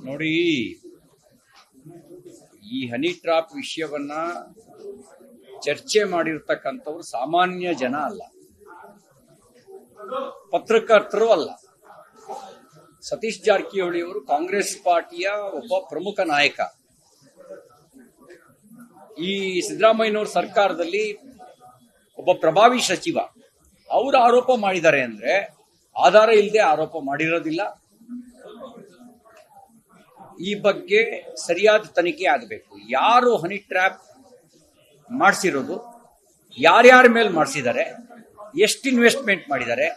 ನೋಡಿ, ಈ honey trap ವಿಷಯವನ್ನ ಚರ್ಚೆ ಮಾಡಿರ್ತಕ್ಕಂಥವ್ರು ಸಾಮಾನ್ಯ ಜನ ಅಲ್ಲ, ಪತ್ರಕರ್ತರು ಅಲ್ಲ. ಸತೀಶ್ ಜಾರಕಿಹೊಳಿ ಅವರು ಕಾಂಗ್ರೆಸ್ ಪಾರ್ಟಿಯ ಒಬ್ಬ ಪ್ರಮುಖ ನಾಯಕ. ಈ ಸಿದ್ದರಾಮಯ್ಯನವ್ರ ಸರ್ಕಾರದಲ್ಲಿ ಒಬ್ಬ ಪ್ರಭಾವಿ ಸಚಿವ. ಅವರು ಆರೋಪ ಮಾಡಿದ್ದಾರೆ ಅಂದ್ರೆ ಆಧಾರ ಇಲ್ಲದೆ ಆರೋಪ ಮಾಡಿರೋದಿಲ್ಲ. ಈ ಬಗ್ಗೆ ಸರಿಯಾದ ತನಿಖೆ ಆಗಬೇಕು. ಯಾರು ಹನಿ ಟ್ರ್ಯಾಪ್ ಮಾಡಿಸಿರೋದು, ಯಾರ್ಯಾರ ಮೇಲೆ ಮಾಡಿಸಿದ್ದಾರೆ, ಎಷ್ಟು ಇನ್ವೆಸ್ಟ್ಮೆಂಟ್ ಮಾಡಿದ್ದಾರೆ,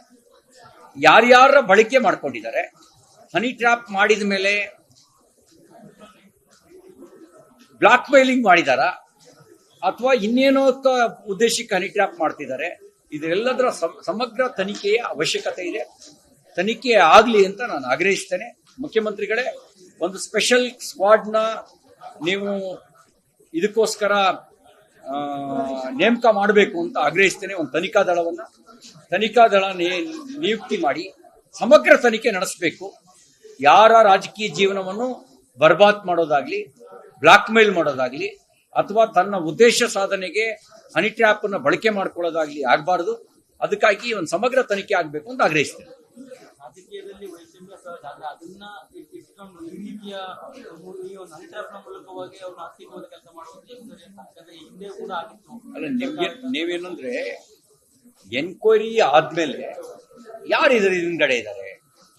ಯಾರ್ಯಾರ ಬಳಕೆ ಮಾಡ್ಕೊಂಡಿದ್ದಾರೆ, ಹನಿ ಟ್ರ್ಯಾಪ್ ಮಾಡಿದ ಮೇಲೆ ಬ್ಲಾಕ್ ಮೇಲಿಂಗ್ ಮಾಡಿದಾರ ಅಥವಾ ಇನ್ನೇನೋ ಉದ್ದೇಶಕ್ಕೆ ಹನಿ ಟ್ರ್ಯಾಪ್ ಮಾಡ್ತಿದ್ದಾರೆ, ಇದೆಲ್ಲದರ ಸಮಗ್ರ ತನಿಖೆಯ ಅವಶ್ಯಕತೆ ಇದೆ. ತನಿಖೆ ಆಗಲಿ ಅಂತ ನಾನು ಆಗ್ರಹಿಸ್ತೇನೆ. ಮುಖ್ಯಮಂತ್ರಿಗಳೇ, ಒಂದು ಸ್ಪೆಷಲ್ ಸ್ಕ್ವಾಡ್ನ ನೀವು ಇದಕ್ಕೋಸ್ಕರ ನೇಮಕ ಮಾಡಬೇಕು ಅಂತ ಆಗ್ರಹಿಸ್ತೇನೆ. ಒಂದು ತನಿಖಾ ದಳ ನಿಯುಕ್ತಿ ಮಾಡಿ ಸಮಗ್ರ ತನಿಖೆ ನಡೆಸಬೇಕು. ಯಾರ ರಾಜಕೀಯ ಜೀವನವನ್ನು ಬರ್ಬಾದ್ ಮಾಡೋದಾಗ್ಲಿ, ಬ್ಲಾಕ್ ಮೇಲ್ ಮಾಡೋದಾಗ್ಲಿ, ಅಥವಾ ತನ್ನ ಉದ್ದೇಶ ಸಾಧನೆಗೆ ಹನಿ ಟ್ರ್ಯಾಪ್ ಅನ್ನು ಬಳಕೆ ಮಾಡ್ಕೊಳ್ಳೋದಾಗ್ಲಿ ಆಗಬಾರದು. ಅದಕ್ಕಾಗಿ ಒಂದು ಸಮಗ್ರ ತನಿಖೆ ಆಗಬೇಕು ಅಂತ ಆಗ್ರಹಿಸ್ತೇನೆ. ರಾಜಕೀಯದಲ್ಲಿ ವೈಷಮ್ಯ ಸಹಜ, ಆದ್ರೆ ಅದನ್ನ ಇಟ್ಕೊಂಡು ಈ ರೀತಿಯ ಹನಿ ಟ್ರ್ಯಾಪ್ ನ ಮೂಲಕವಾಗಿ ಅವ್ರು ಆರ್ಥಿಕವಾದ ಕೆಲಸ ಮಾಡುವಂತ ಯಾಕಂದ್ರೆ ಹಿಂದೆ ಕೂಡ ಆಗಿತ್ತು. ಅಲ್ಲ, ನೀವೇನಂದ್ರೆ ಎನ್ಕ್ವೈರಿ ಆದ್ಮೇಲೆ ಯಾರು ಇದರ ಹಿಂದಗಡೆ ಇದ್ದಾರೆ,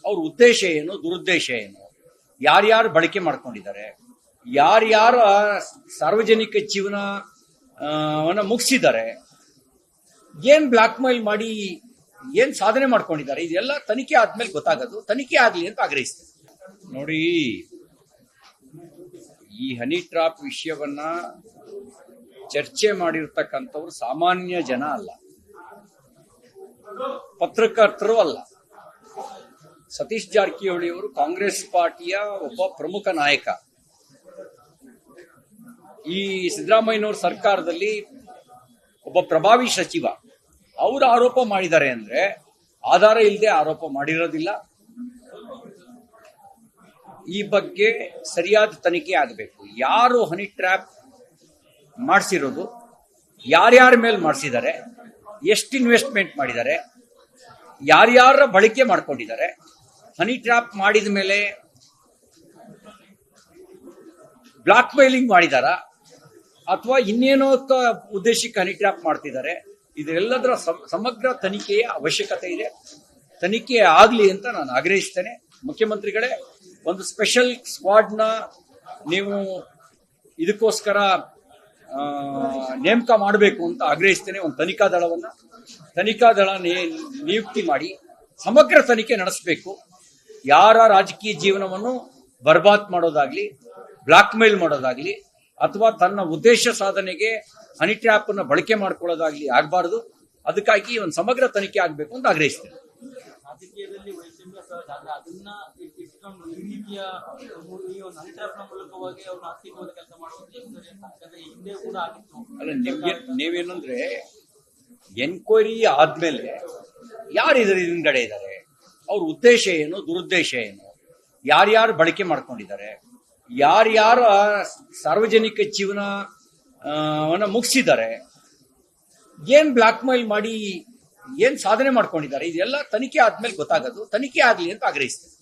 ಅವ್ರ ಉದ್ದೇಶ ಏನು, ದುರುದ್ದೇಶ ಏನು, ಯಾರ್ಯಾರು ಬಳಕೆ ಮಾಡ್ಕೊಂಡಿದ್ದಾರೆ, ಯಾರ್ಯಾರ ಸಾರ್ವಜನಿಕ ಜೀವನವನ್ನ ಮುಗಿಸಿದ್ದಾರೆ, ಏನ್ ಬ್ಲಾಕ್ ಮೇಲ್ ಮಾಡಿ ಏನ್ ಸಾಧನೆ ಮಾಡ್ಕೊಂಡಿದ್ದಾರೆ, ಇದೆಲ್ಲ ತನಿಖೆ ಆದ್ಮೇಲೆ ಗೊತ್ತಾಗೋದು. ತನಿಖೆ ಆಗ್ಲಿ ಅಂತ ಆಗ್ರಹಿಸ್ತೇನೆ. ನೋಡಿ, ಈ ಹನಿ ಟ್ರಾಪ್ ವಿಷಯವನ್ನ ಚರ್ಚೆ ಮಾಡಿರ್ತಕ್ಕಂಥವ್ರು ಸಾಮಾನ್ಯ ಜನ ಅಲ್ಲ, ಪತ್ರಕರ್ತರು ಅಲ್ಲ. ಸತೀಶ್ ಜಾರಕಿಹೊಳಿ ಅವರು ಕಾಂಗ್ರೆಸ್ ಪಾರ್ಟಿಯ ಒಬ್ಬ ಪ್ರಮುಖ ನಾಯಕ. ಈ ಸಿದ್ದರಾಮಯ್ಯನವ್ರ ಸರ್ಕಾರದಲ್ಲಿ ಒಬ್ಬ ಪ್ರಭಾವಿ ಸಚಿವ. ಅವರು ಆರೋಪ ಮಾಡಿದ್ದಾರೆ ಅಂದ್ರೆ ಆಧಾರ ಇಲ್ಲದೆ ಆರೋಪ ಮಾಡಿರೋದಿಲ್ಲ. ಈ ಬಗ್ಗೆ ಸರಿಯಾದ ತನಿಖೆ ಆಗಬೇಕು. ಯಾರು ಹನಿ ಟ್ರ್ಯಾಪ್ ಮಾಡಿಸಿರೋದು, ಯಾರ್ಯಾರ ಮೇಲೆ ಮಾಡಿಸಿದ್ದಾರೆ, ಎಷ್ಟು ಇನ್ವೆಸ್ಟ್ಮೆಂಟ್ ಮಾಡಿದ್ದಾರೆ, ಯಾರ್ಯಾರ ಬಳಕೆ ಮಾಡ್ಕೊಂಡಿದ್ದಾರೆ, ಹನಿ ಟ್ರ್ಯಾಪ್ ಮಾಡಿದ ಮೇಲೆ ಬ್ಲಾಕ್ ಮೇಲಿಂಗ್ ಮಾಡಿದಾರ ಅಥವಾ ಇನ್ನೇನೋ ಉದ್ದೇಶಕ್ಕೆ ಹನಿ ಟ್ರ್ಯಾಪ್ ಮಾಡ್ತಿದ್ದಾರೆ, ಇದೆಲ್ಲದರ ಸಮಗ್ರ ತನಿಖೆಯ ಅವಶ್ಯಕತೆ ಇದೆ. ತನಿಖೆ ಆಗಲಿ ಅಂತ ನಾನು ಆಗ್ರಹಿಸ್ತೇನೆ. ಮುಖ್ಯಮಂತ್ರಿಗಳೇ, ಒಂದು ಸ್ಪೆಷಲ್ ಸ್ಕ್ವಾಡ್ನ ನೀವು ಇದಕ್ಕೋಸ್ಕರ ನೇಮಕ ಮಾಡಬೇಕು ಅಂತ ಆಗ್ರಹಿಸ್ತೇನೆ. ಒಂದು ತನಿಖಾ ದಳ ನಿಯುಕ್ತಿ ಮಾಡಿ ಸಮಗ್ರ ತನಿಖೆ ನಡೆಸಬೇಕು. ಯಾರ ರಾಜಕೀಯ ಜೀವನವನ್ನು ಬರ್ಬಾದ್ ಮಾಡೋದಾಗ್ಲಿ, ಬ್ಲಾಕ್ ಮೇಲ್ ಮಾಡೋದಾಗ್ಲಿ, ಅಥವಾ ತನ್ನ ಉದ್ದೇಶ ಸಾಧನೆಗೆ ಹನಿ ಟ್ರ್ಯಾಪ್ ಅನ್ನು ಬಳಕೆ ಮಾಡ್ಕೊಳ್ಳೋದಾಗ್ಲಿ ಆಗಬಾರದು. ಅದಕ್ಕಾಗಿ ಒಂದು ಸಮಗ್ರ ತನಿಖೆ ಆಗಬೇಕು ಅಂತ ಆಗ್ರಹಿಸ್ತೇನೆ. ರಾಜಕೀಯದಲ್ಲಿ ವೈಷಮ್ಯ ಸಹಜ, ಆದ್ರೆ ಅದನ್ನ ಇಟ್ಕೊಂಡು ಈ ರೀತಿಯ ಹನಿ ಟ್ರ್ಯಾಪ್ ನ ಮೂಲಕವಾಗಿ ಅವ್ರು ಆರ್ಥಿಕವಾದ ಕೆಲಸ ಮಾಡುವಂತ ಯಾಕಂದ್ರೆ ಹಿಂದೆ ಕೂಡ ಆಗಿತ್ತು. ಅಲ್ಲ, ನೀವೇನಂದ್ರೆ ಎನ್ಕ್ವೈರಿ ಆದ್ಮೇಲೆ ಯಾರು ಇದರ ಹಿಂದಗಡೆ ಇದ್ದಾರೆ, ಅವ್ರ ಉದ್ದೇಶ ಏನು, ದುರುದ್ದೇಶ ಏನು, ಯಾರ್ಯಾರು ಬಳಕೆ ಮಾಡ್ಕೊಂಡಿದ್ದಾರೆ, ಯಾರ್ಯಾರ ಸಾರ್ವಜನಿಕ ಜೀವನವನ್ನ ಮುಗಿಸಿದ್ದಾರೆ, ಏನ್ ಬ್ಲಾಕ್ ಮೇಲ್ ಮಾಡಿ ಏನ್ ಸಾಧನೆ ಮಾಡ್ಕೊಂಡಿದ್ದಾರೆ, ಇದೆಲ್ಲ ತನಿಖೆ ಆದ್ಮೇಲೆ ಗೊತ್ತಾಗೋದು. ತನಿಖೆ ಆಗ್ಲಿ ಅಂತ ಆಗ್ರಹಿಸ್ತೇನೆ.